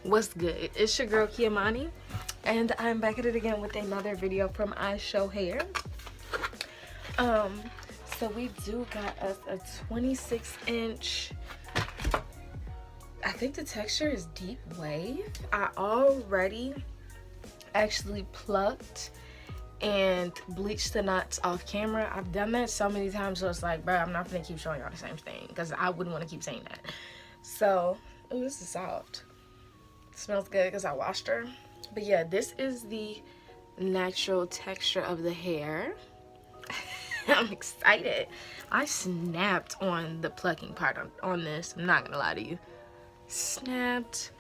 What's good? It's your girl Kiamani, and I'm back at it again with another video from ISHOW HAIR. So we do got us a 26-inch. I think the texture is deep wave. I already actually plucked and bleached the knots off camera. I've done that so many times, so it's like, bro, I'm not gonna keep showing y'all the same thing because I wouldn't want to keep saying that. So, oh, this is soft. Smells good because I washed her. But yeah, this is the natural texture of the hair. I'm excited. I snapped on the plucking part on this. I'm not gonna lie to you. Snapped.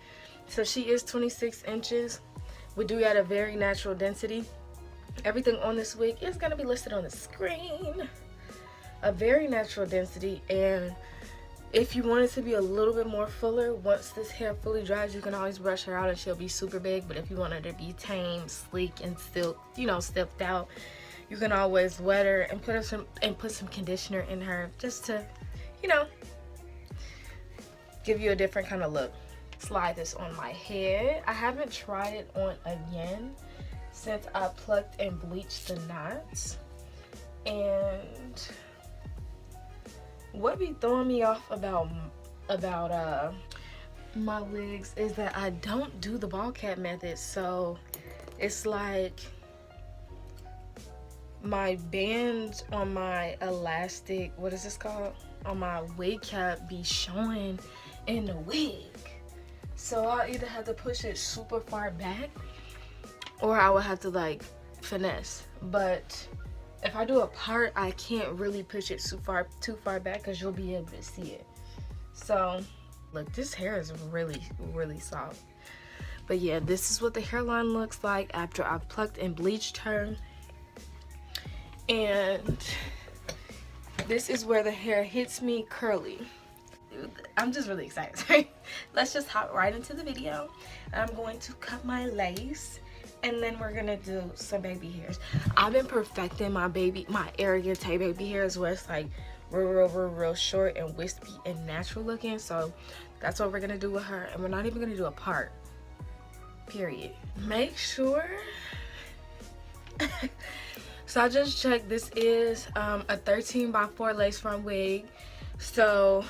So she is 26 inches. We do got a very natural density. Everything on this wig is gonna be listed on the screen. A very natural density, and if you want it to be a little bit more fuller, once this hair fully dries, you can always brush her out and she'll be super big. But if you want her to be tame, sleek, and still, you know, stiffed out, you can always wet her and put some conditioner in her just to, you know, give you a different kind of look. Slide this on my head. I haven't tried it on again since I plucked and bleached the knots. And what be throwing me off about my wigs is that I don't do the ball cap method. So it's like my bands on my elastic, what is this called, on my wig cap be showing in the wig. So I'll either have to push it super far back or I will have to like finesse. But if I do a part, I can't really push it too far back because you'll be able to see it. So look, this hair is really soft. But yeah, this is what the hairline looks like after I've plucked and bleached her. And this is where the hair hits me curly. I'm just really excited. Let's just hop right into the video. I'm going to cut my lace, and then we're gonna do some baby hairs. I've been perfecting my arrogant baby hairs where it's like real short and wispy and natural looking. So that's what we're gonna do with her, and we're not even gonna do a part, period. Make sure so I just checked, this is a 13x4 lace front wig. So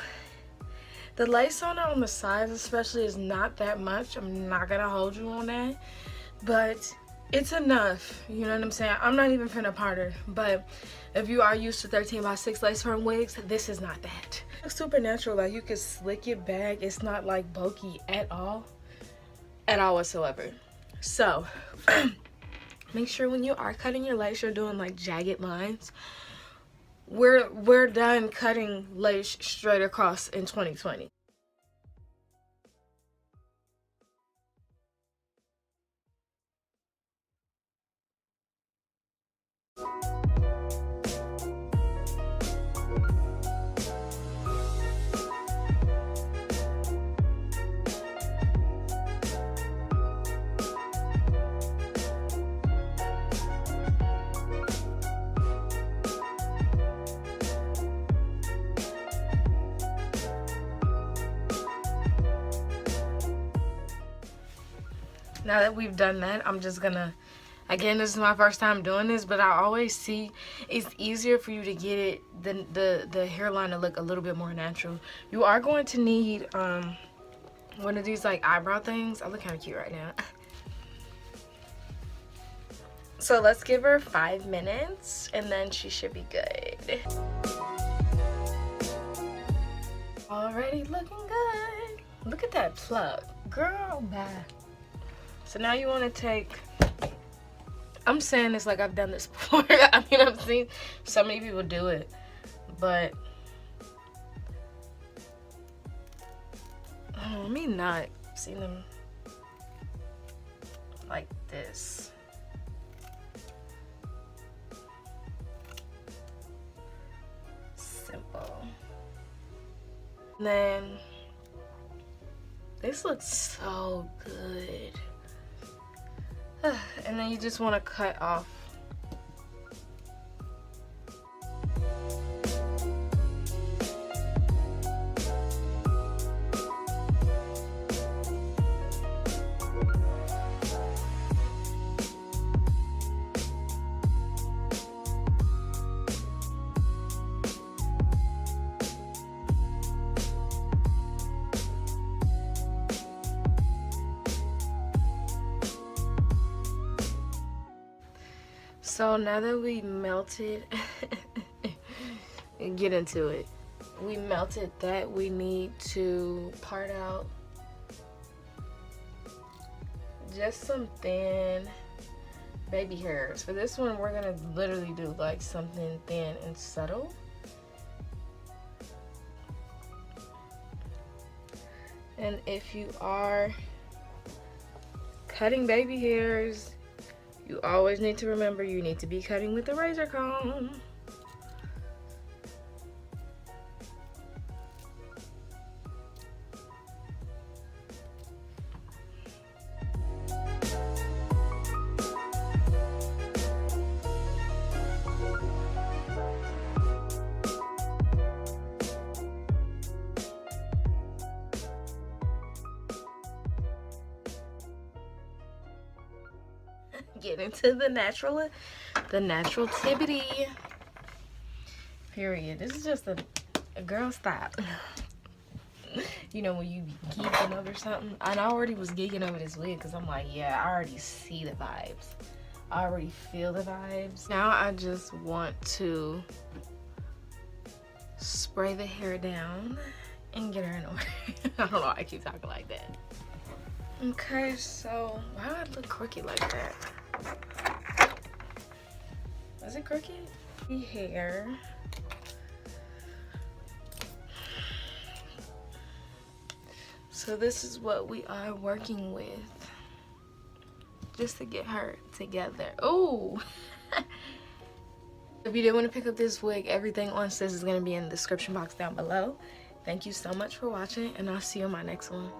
the lace on it on the sides especially is not that much. I'm not gonna hold you on that, but it's enough, you know what I'm saying? I'm not even finna part her, but if you are used to 13x6 lace front wigs, this is not that. It's super natural, like you can slick it back. It's not like bulky at all whatsoever. So make sure when you are cutting your lace, you're doing like jagged lines. We're done cutting lace straight across in 2020. Now that we've done that, I'm just gonna, again, this is my first time doing this, but I always see it's easier for you to get it, the hairline to look a little bit more natural. You are going to need one of these like eyebrow things. I look kind of cute right now. So let's give her 5 minutes and then she should be good. Already looking good. Look at that pluck, girl, bye. So now you want to take, I'm saying this like I've done this before. I mean, I've seen so many people do it, but let me not see them like this. Simple. And then this looks so good. And then you just want to cut off. So now that we melted, get into it. We melted that. We need to part out just some thin baby hairs. For this one, we're gonna literally do like something thin and subtle. And if you are cutting baby hairs, you always need to remember you need to be cutting with a razor comb. Get into the natural tibbity. Period. This is just a girl stop. You know, when you be geeking over something. And I already was geeking over this wig because I'm like, yeah, I already see the vibes. I already feel the vibes. Now I just want to spray the hair down and get her in order. I don't know why I keep talking like that. Okay, so why do I look crooked like that? Is it crooked? The hair. So this is what we are working with, just to get her together. Oh. If you did want to pick up this wig, everything on sis is going to be in the description box down below. Thank you so much for watching, and I'll see you in my next one.